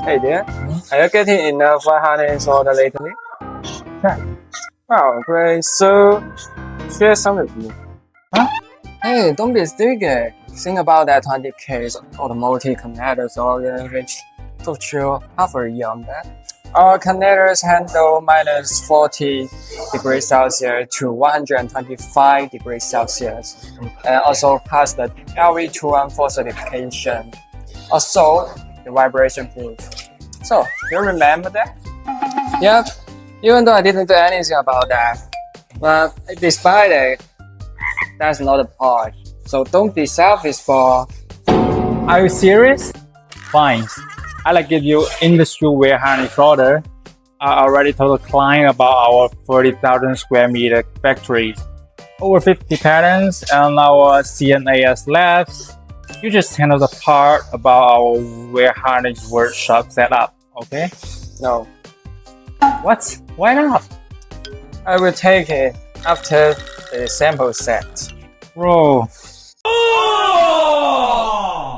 Hey dear, are you getting enough harness order lately? Yeah. Oh, great. So, share some with me. Huh? Hey, don't be sticky. Think about that 20K automotive connectors order which took you half a year on that. Our connectors handle minus 40 degrees Celsius to 125 degrees Celsius and also pass the LV214 certification. Also, the vibration proof. So, you remember that? Yep, even though I didn't do anything about that. But despite it, that's not a part. So don't be selfish, for. Are you serious? Fine. I'll give you industry wear harness order. I already told the client about our 30,000 square meter factory. Over 50 patents and our CNAS labs. You just handle the part about our wear harness workshop setup, okay? No, What? Why not? I will take it after the sample set. Bro,